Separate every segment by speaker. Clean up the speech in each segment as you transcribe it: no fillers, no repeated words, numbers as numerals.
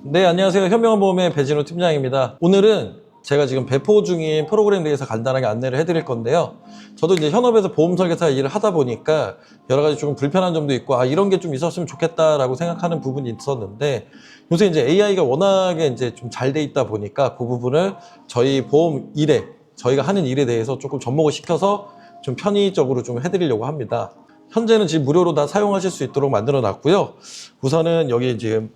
Speaker 1: 네, 안녕하세요. 현명한보험의 배진호 팀장입니다. 오늘은 제가 지금 배포 중인 프로그램에 대해서 간단하게 안내를 해드릴 건데요. 저도 이제 현업에서 보험 설계사 일을 하다 보니까 여러 가지 좀 불편한 점도 있고, 이런 게 좀 있었으면 좋겠다라고 생각하는 부분이 있었는데, 요새 이제 AI가 워낙에 이제 좀 잘 돼 있다 보니까 그 부분을 저희 보험 일에, 저희가 하는 일에 대해서 조금 접목을 시켜서 좀 편의적으로 좀 해드리려고 합니다. 현재는 지금 무료로 다 사용하실 수 있도록 만들어 놨고요. 우선은 여기 지금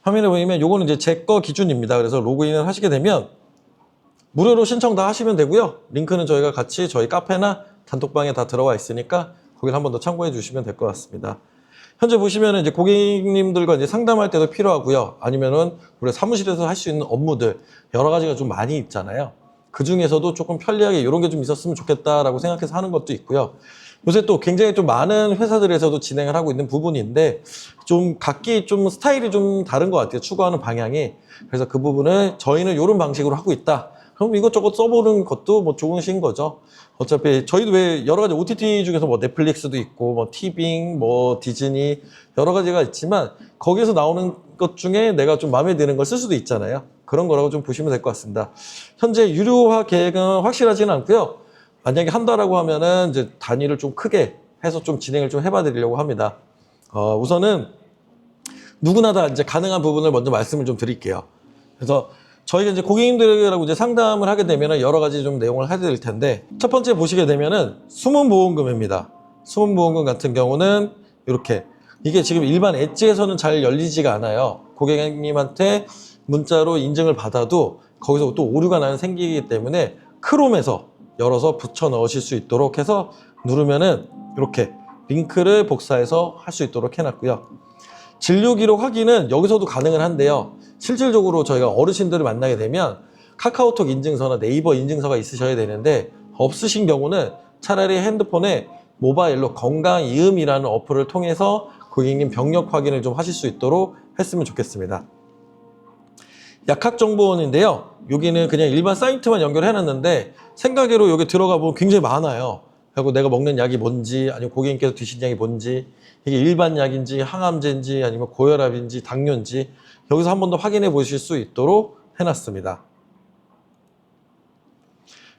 Speaker 1: 화면에 보이면 요거는 이제 제 거 기준입니다. 그래서 로그인을 하시게 되면 무료로 신청 다 하시면 되고요. 링크는 저희가 같이 저희 카페나 단톡방에 다 들어와 있으니까 거기를 한 번 더 참고해 주시면 될 것 같습니다. 현재 보시면은 이제 고객님들과 이제 상담할 때도 필요하고요. 아니면은 우리 사무실에서 할 수 있는 업무들 여러 가지가 좀 많이 있잖아요. 그 중에서도 조금 편리하게 이런 게 좀 있었으면 좋겠다라고 생각해서 하는 것도 있고요. 요새 또 굉장히 좀 많은 회사들에서도 진행을 하고 있는 부분인데 좀 각기 좀 스타일이 좀 다른 것 같아요. 추구하는 방향이. 그래서 그 부분을 저희는 이런 방식으로 하고 있다. 그럼 이것저것 써보는 것도 뭐 좋으신 거죠. 어차피 저희도 왜 여러 가지 OTT 중에서 뭐 넷플릭스도 있고 뭐 티빙, 뭐 디즈니 여러 가지가 있지만 거기에서 나오는 것 중에 내가 좀 마음에 드는 걸 쓸 수도 있잖아요. 그런 거라고 좀 보시면 될 것 같습니다. 현재 유료화 계획은 확실하지는 않고요. 만약에 한다라고 하면은 이제 단위를 좀 크게 해서 좀 진행을 좀 해봐 드리려고 합니다. 우선은 누구나 다 이제 가능한 부분을 먼저 말씀을 좀 드릴게요. 그래서 저희가 이제 고객님들하고 이제 상담을 하게 되면은 여러 가지 좀 내용을 해드릴 텐데 첫 번째 보시게 되면은 수문보험금입니다. 수문보험금 같은 경우는 이렇게 이게 지금 일반 엣지에서는 잘 열리지가 않아요. 고객님한테 문자로 인증을 받아도 거기서 또 오류가 생기기 때문에 크롬에서 열어서 붙여 넣으실 수 있도록 해서 누르면은 이렇게 링크를 복사해서 할 수 있도록 해놨고요. 진료기록 확인은 여기서도 가능은 한데요. 실질적으로 저희가 어르신들을 만나게 되면 카카오톡 인증서나 네이버 인증서가 있으셔야 되는데 없으신 경우는 차라리 핸드폰에 모바일로 건강이음이라는 어플을 통해서 고객님 병력 확인을 좀 하실 수 있도록 했으면 좋겠습니다. 약학정보원인데요. 여기는 그냥 일반 사이트만 연결해놨는데 생각외로 여기 들어가 보면 굉장히 많아요. 그리고 내가 먹는 약이 뭔지 아니면 고객님께서 드신 약이 뭔지 이게 일반 약인지 항암제인지 아니면 고혈압인지 당뇨인지 여기서 한 번 더 확인해 보실 수 있도록 해놨습니다.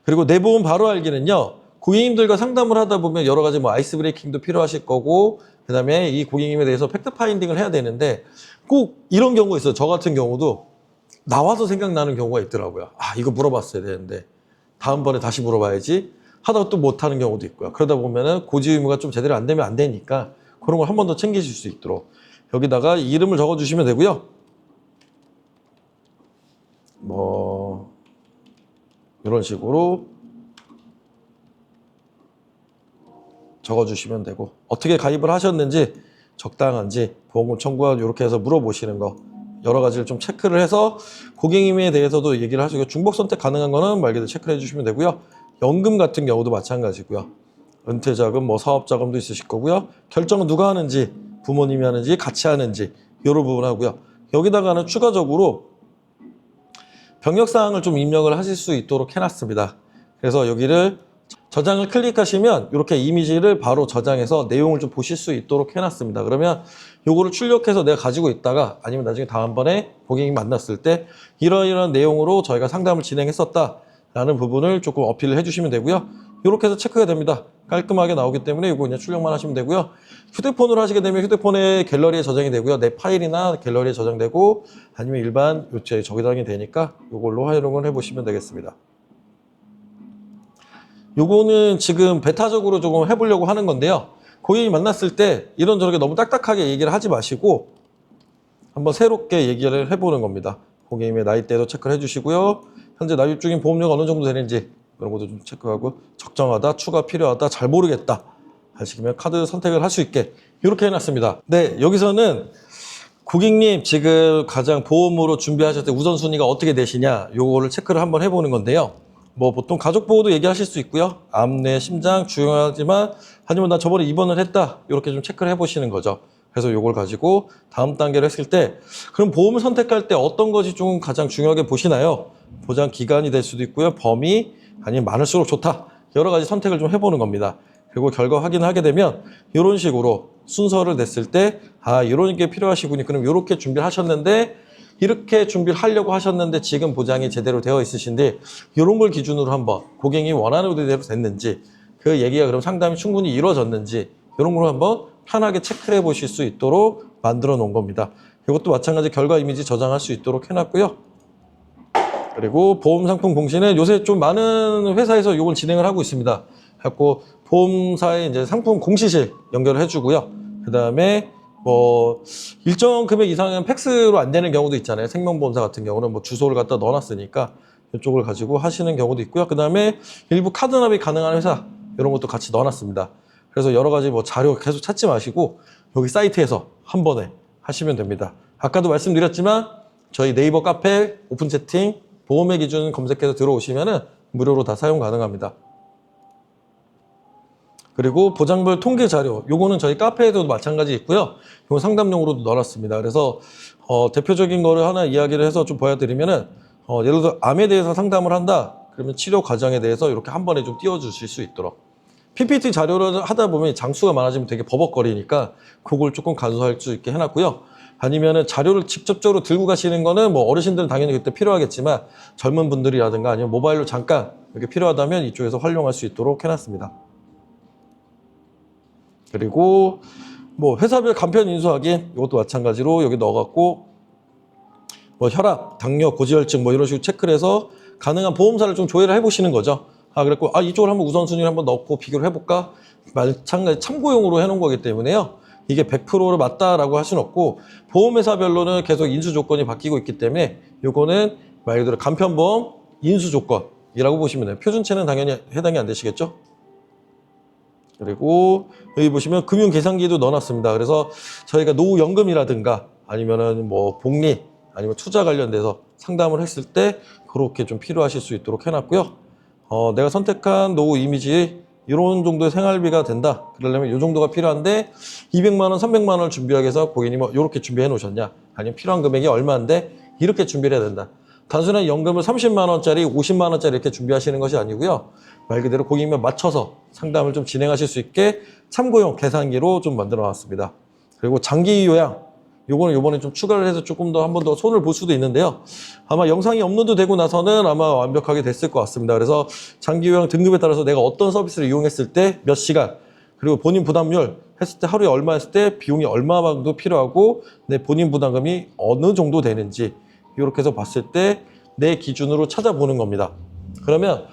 Speaker 1: 그리고 내 보험 바로 알기는요. 고객님들과 상담을 하다 보면 여러 가지 뭐 아이스 브레이킹도 필요하실 거고 그 다음에 이 고객님에 대해서 팩트 파인딩을 해야 되는데 꼭 이런 경우가 있어요. 저 같은 경우도 나와서 생각나는 경우가 있더라고요. 이거 물어봤어야 되는데 다음번에 다시 물어봐야지 하다가 또 못하는 경우도 있고요. 그러다 보면은 고지 의무가 좀 제대로 안 되면 안 되니까 그런 걸 한 번 더 챙기실 수 있도록 여기다가 이름을 적어주시면 되고요. 뭐 이런 식으로 적어주시면 되고 어떻게 가입을 하셨는지 적당한지 보험금 청구가 이렇게 해서 물어보시는 거 여러 가지를 좀 체크를 해서 고객님에 대해서도 얘기를 하시고 중복 선택 가능한 거는 말 그대로 체크를 해주시면 되고요. 연금 같은 경우도 마찬가지고요. 은퇴자금, 뭐 사업자금도 있으실 거고요. 결정은 누가 하는지 부모님이 하는지 같이 하는지 이런 부분 하고요. 여기다가는 추가적으로 병력사항을 좀 입력을 하실 수 있도록 해놨습니다. 그래서 여기를 저장을 클릭하시면 이렇게 이미지를 바로 저장해서 내용을 좀 보실 수 있도록 해놨습니다. 그러면 요거를 출력해서 내가 가지고 있다가 아니면 나중에 다음번에 고객님 만났을 때 이런 내용으로 저희가 상담을 진행했었다라는 부분을 조금 어필을 해주시면 되고요. 이렇게 해서 체크가 됩니다. 깔끔하게 나오기 때문에 이거 그냥 출력만 하시면 되고요. 휴대폰으로 하시게 되면 휴대폰의 갤러리에 저장이 되고요. 내 파일이나 갤러리에 저장되고 아니면 일반 저장이 되니까 이걸로 활용을 해보시면 되겠습니다. 요거는 지금 베타적으로 조금 해보려고 하는 건데요. 고객님 만났을 때 이런저렇게 너무 딱딱하게 얘기를 하지 마시고 한번 새롭게 얘기를 해보는 겁니다. 고객님의 나이대도 체크를 해주시고요. 현재 납입 중인 보험료가 어느 정도 되는지 그런 것도 좀 체크하고 적정하다, 추가 필요하다, 잘 모르겠다 하시면 카드 선택을 할 수 있게 이렇게 해놨습니다. 네, 여기서는 고객님 지금 가장 보험으로 준비하실 때 우선순위가 어떻게 되시냐 요거를 체크를 한번 해보는 건데요. 뭐 보통 가족보호도 얘기하실 수 있고요. 암, 뇌, 심장 중요하지만 하지만 나 저번에 입원을 했다 이렇게 좀 체크를 해보시는 거죠. 그래서 요걸 가지고 다음 단계를 했을 때 그럼 보험을 선택할 때 어떤 것이 좀 가장 중요하게 보시나요? 보장 기간이 될 수도 있고요. 범위 아니면 많을수록 좋다. 여러 가지 선택을 좀 해보는 겁니다. 그리고 결과 확인을 하게 되면 이런 식으로 순서를 냈을 때 이런 게 필요하시군요. 그럼 이렇게 준비를 하셨는데 이렇게 준비를 하려고 하셨는데 지금 보장이 제대로 되어 있으신데 이런 걸 기준으로 한번 고객이 원하는 대로 됐는지 그 얘기가 그럼 상담이 충분히 이루어졌는지 이런 걸 한번 편하게 체크해 보실 수 있도록 만들어 놓은 겁니다. 이것도 마찬가지 결과 이미지 저장할 수 있도록 해놨고요. 그리고 보험 상품 공시는 요새 좀 많은 회사에서 이걸 진행을 하고 있습니다. 그래갖고 보험사의 이제 상품 공시실 연결을 해주고요. 그 다음에 뭐 일정 금액 이상은 팩스로 안 되는 경우도 있잖아요. 생명보험사 같은 경우는 뭐 주소를 갖다 넣어놨으니까 이쪽을 가지고 하시는 경우도 있고요. 그 다음에 일부 카드 납입 가능한 회사 이런 것도 같이 넣어놨습니다. 그래서 여러 가지 뭐 자료 계속 찾지 마시고 여기 사이트에서 한 번에 하시면 됩니다. 아까도 말씀드렸지만 저희 네이버 카페 오픈 채팅 보험의 기준 검색해서 들어오시면은 무료로 다 사용 가능합니다. 그리고 보장별 통계 자료, 요거는 저희 카페에서도 마찬가지 있고요. 이거 상담용으로도 넣어놨습니다. 그래서 대표적인 거를 하나 이야기를 해서 좀 보여드리면은 예를 들어 암에 대해서 상담을 한다. 그러면 치료 과정에 대해서 이렇게 한 번에 좀 띄워주실 수 있도록. PPT 자료를 하다 보면 장수가 많아지면 되게 버벅거리니까 그걸 조금 간소할 수 있게 해놨고요. 아니면은 자료를 직접적으로 들고 가시는 거는 뭐 어르신들은 당연히 그때 필요하겠지만 젊은 분들이라든가 아니면 모바일로 잠깐 이렇게 필요하다면 이쪽에서 활용할 수 있도록 해놨습니다. 그리고 뭐 회사별 간편 인수하기 이것도 마찬가지로 여기 넣어갖고 뭐 혈압, 당뇨, 고지혈증 뭐 이런 식으로 체크를 해서 가능한 보험사를 좀 조회를 해보시는 거죠. 그랬고 이쪽을 한번 우선순위를 한번 넣고 비교를 해볼까? 마찬가지 참고용으로 해놓은 거기 때문에요. 이게 100%로 맞다라고 할 수는 없고 보험회사별로는 계속 인수 조건이 바뀌고 있기 때문에 요거는 말 그대로 간편보험 인수 조건이라고 보시면 돼요. 표준체는 당연히 해당이 안 되시겠죠? 그리고 여기 보시면 금융계산기도 넣어놨습니다. 그래서 저희가 노후연금이라든가 아니면은 뭐 복리 아니면 투자 관련돼서 상담을 했을 때 그렇게 좀 필요하실 수 있도록 해놨고요. 내가 선택한 노후 이미지 이런 정도의 생활비가 된다. 그러려면 이 정도가 필요한데 200만 원, 300만 원을 준비하기 위해서 고객님이 이렇게 준비해 놓으셨냐? 아니면 필요한 금액이 얼마인데 이렇게 준비를 해야 된다. 단순한 연금을 30만 원짜리, 50만 원짜리 이렇게 준비하시는 것이 아니고요. 말 그대로 고객님에 맞춰서 상담을 좀 진행하실 수 있게 참고용 계산기로 좀 만들어 놨습니다. 그리고 장기 요양. 요거는 요번에 좀 추가를 해서 조금 더 한 번 더 손을 볼 수도 있는데요. 아마 영상이 업로드 되고 나서는 아마 완벽하게 됐을 것 같습니다. 그래서 장기 요양 등급에 따라서 내가 어떤 서비스를 이용했을 때 몇 시간, 그리고 본인 부담률 했을 때 하루에 얼마 했을 때 비용이 얼마 정도 필요하고 내 본인 부담금이 어느 정도 되는지 이렇게 해서 봤을 때 내 기준으로 찾아보는 겁니다. 그러면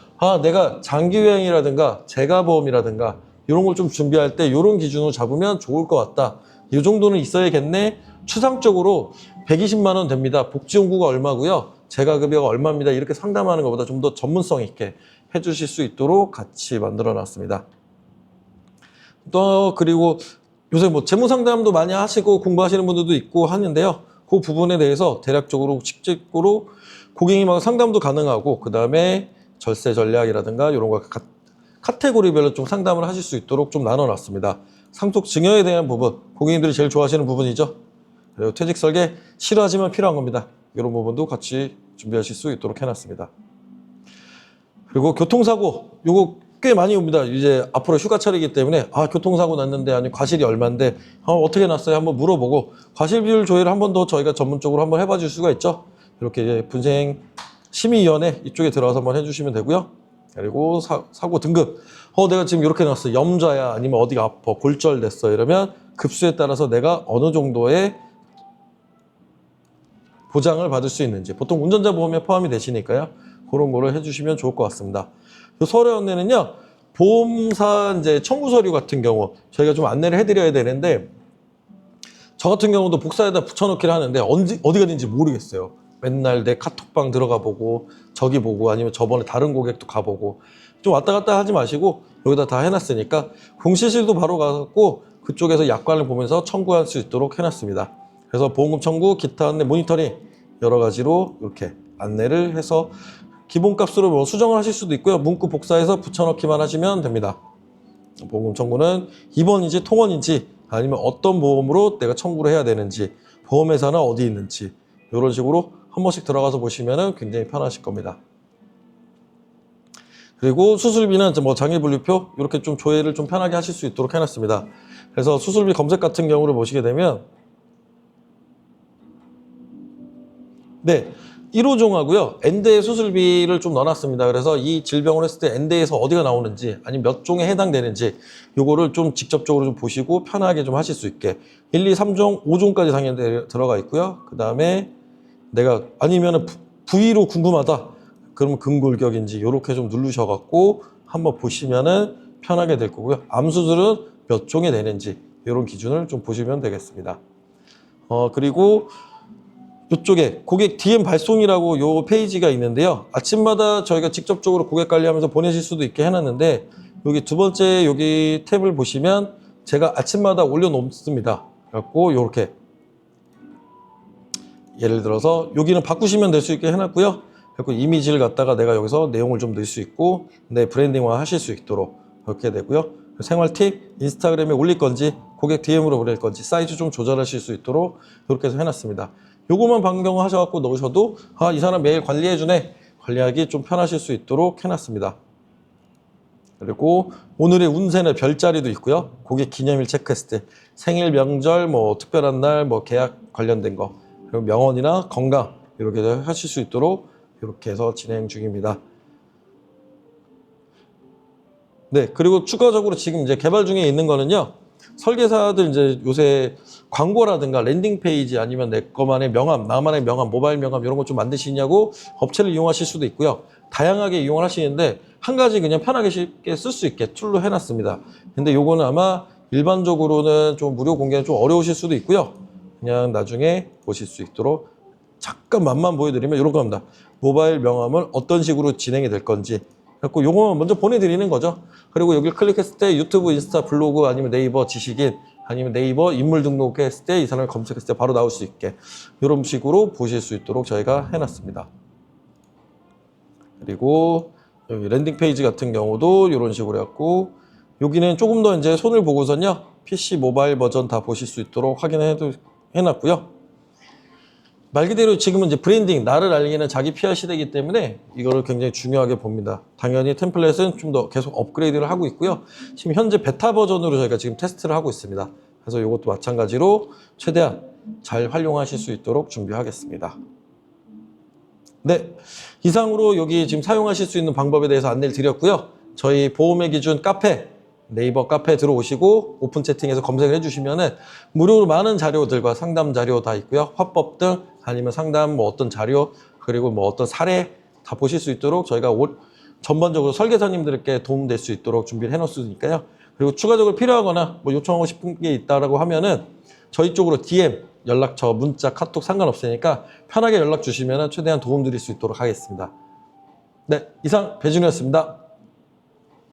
Speaker 1: 내가 장기 요양이라든가 재가보험이라든가 이런 걸 좀 준비할 때 이런 기준으로 잡으면 좋을 것 같다. 이 정도는 있어야겠네. 추상적으로 120만 원 됩니다. 복지연구가 얼마고요. 재가급여가 얼마입니다. 이렇게 상담하는 것보다 좀 더 전문성 있게 해주실 수 있도록 같이 만들어 놨습니다. 또 그리고 요새 뭐 재무상담도 많이 하시고 공부하시는 분들도 있고 하는데요. 그 부분에 대해서 대략적으로 직접적으로 고객님하고 상담도 가능하고 그 다음에 절세 전략이라든가 이런 거 카테고리별로 좀 상담을 하실 수 있도록 좀 나눠놨습니다. 상속 증여에 대한 부분, 고객님들이 제일 좋아하시는 부분이죠. 그리고 퇴직 설계 싫어하지만 필요한 겁니다. 이런 부분도 같이 준비하실 수 있도록 해놨습니다. 그리고 교통사고, 요거 꽤 많이 옵니다. 이제 앞으로 휴가철이기 때문에 교통사고 났는데 아니 과실이 얼마인데 어떻게 났어요? 한번 물어보고 과실 비율 조회를 한 번 더 저희가 전문적으로 한번 해봐 줄 수가 있죠. 이렇게 이제 분생 심의위원회 이쪽에 들어가서 한번 해주시면 되고요. 그리고 사고 등급. 내가 지금 이렇게 났어. 염좌야 아니면 어디가 아파 골절됐어 이러면 급수에 따라서 내가 어느 정도의 보장을 받을 수 있는지 보통 운전자 보험에 포함이 되시니까요. 그런 거를 해주시면 좋을 것 같습니다. 서류 안내는요. 보험사 이제 청구 서류 같은 경우 저희가 좀 안내를 해드려야 되는데 저 같은 경우도 복사에다 붙여넣기를 하는데 어디 갔는지 모르겠어요. 맨날 내 카톡방 들어가 보고 저기 보고 아니면 저번에 다른 고객도 가보고 좀 왔다 갔다 하지 마시고 여기다 다 해놨으니까 공시실도 바로 가고 그쪽에서 약관을 보면서 청구할 수 있도록 해놨습니다. 그래서 보험금 청구, 기타 안내, 모니터링 여러 가지로 이렇게 안내를 해서 기본값으로 뭐 수정을 하실 수도 있고요. 문구 복사해서 붙여넣기만 하시면 됩니다. 보험금 청구는 입원인지 통원인지 아니면 어떤 보험으로 내가 청구를 해야 되는지 보험회사는 어디 있는지 이런 식으로 한 번씩 들어가서 보시면 굉장히 편하실 겁니다. 그리고 수술비는 뭐 장애분류표 이렇게 좀 조회를 좀 편하게 하실 수 있도록 해놨습니다. 그래서 수술비 검색 같은 경우를 보시게 되면 네. 1호종하고요. 엔드의 수술비를 좀 넣어놨습니다. 그래서 이 질병을 했을 때 엔드에서 어디가 나오는지 아니면 몇 종에 해당되는지 요거를 좀 직접적으로 좀 보시고 편하게 좀 하실 수 있게 1, 2, 3종, 5종까지 당연히 들어가 있고요. 그 다음에 내가 아니면 부위로 궁금하다. 그러면 근골격인지 요렇게 좀 누르셔갖고 한번 보시면은 편하게 될 거고요. 암 수술은 몇 종에 되는지 이런 기준을 좀 보시면 되겠습니다. 그리고 이쪽에 고객 DM 발송이라고 요 페이지가 있는데요. 아침마다 저희가 직접적으로 고객 관리하면서 보내실 수도 있게 해놨는데 여기 두 번째 여기 탭을 보시면 제가 아침마다 올려놓습니다. 그래갖고 이렇게 예를 들어서 여기는 바꾸시면 될 수 있게 해놨고요. 그리고 이미지를 갖다가 내가 여기서 내용을 좀 넣을 수 있고 내 브랜딩화 하실 수 있도록 그렇게 되고요. 생활 팁, 인스타그램에 올릴 건지 고객 DM으로 보낼 건지 사이즈 좀 조절하실 수 있도록 이렇게 해서 해놨습니다. 요거만 변경하셔갖고 넣으셔도 이 사람 매일 관리해주네. 관리하기 좀 편하실 수 있도록 해놨습니다. 그리고 오늘의 운세는 별자리도 있고요. 고객 기념일 체크했을 때 생일, 명절, 뭐 특별한 날, 뭐 계약 관련된 거 그리고 명언이나 건강 이렇게 하실 수 있도록 이렇게 해서 진행 중입니다. 네, 그리고 추가적으로 지금 이제 개발 중에 있는 거는요. 설계사들 이제 요새 광고라든가 랜딩 페이지 아니면 내 거만의 명함, 나만의 명함, 모바일 명함 이런 거 좀 만드시냐고 업체를 이용하실 수도 있고요. 다양하게 이용을 하시는데 한 가지 그냥 편하게 쉽게 쓸 수 있게 툴로 해놨습니다. 근데 요거는 아마 일반적으로는 좀 무료 공개는 좀 어려우실 수도 있고요. 그냥 나중에 보실 수 있도록 잠깐 맛만 보여드리면 이런 겁니다. 모바일 명함은 어떤 식으로 진행이 될 건지 그래서 요거만 먼저 보내드리는 거죠. 그리고 여기를 클릭했을 때 유튜브, 인스타, 블로그 아니면 네이버 지식인 아니면 네이버 인물 등록했을 때 이 사람을 검색했을 때 바로 나올 수 있게 이런 식으로 보실 수 있도록 저희가 해놨습니다. 그리고 여기 랜딩 페이지 같은 경우도 이런 식으로 해갖고 여기는 조금 더 이제 손을 보고선요 PC 모바일 버전 다 보실 수 있도록 해놨고요. 말 그대로 지금은 이제 브랜딩, 나를 알리는 자기 PR 시대이기 때문에 이거를 굉장히 중요하게 봅니다. 당연히 템플릿은 좀 더 계속 업그레이드를 하고 있고요. 지금 현재 베타 버전으로 저희가 지금 테스트를 하고 있습니다. 그래서 이것도 마찬가지로 최대한 잘 활용하실 수 있도록 준비하겠습니다. 네, 이상으로 여기 지금 사용하실 수 있는 방법에 대해서 안내를 드렸고요. 저희 보험의 기준 카페, 네이버 카페 들어오시고 오픈 채팅에서 검색을 해주시면은 무료로 많은 자료들과 상담 자료 다 있고요. 화법 등 아니면 상담 뭐 어떤 자료 그리고 뭐 어떤 사례 다 보실 수 있도록 저희가 전반적으로 설계사님들께 도움될 수 있도록 준비를 해놓았으니까요. 그리고 추가적으로 필요하거나 뭐 요청하고 싶은 게 있다라고 하면은 저희 쪽으로 DM, 연락처, 문자, 카톡 상관없으니까 편하게 연락 주시면 최대한 도움 드릴 수 있도록 하겠습니다. 네, 이상 배준이었습니다.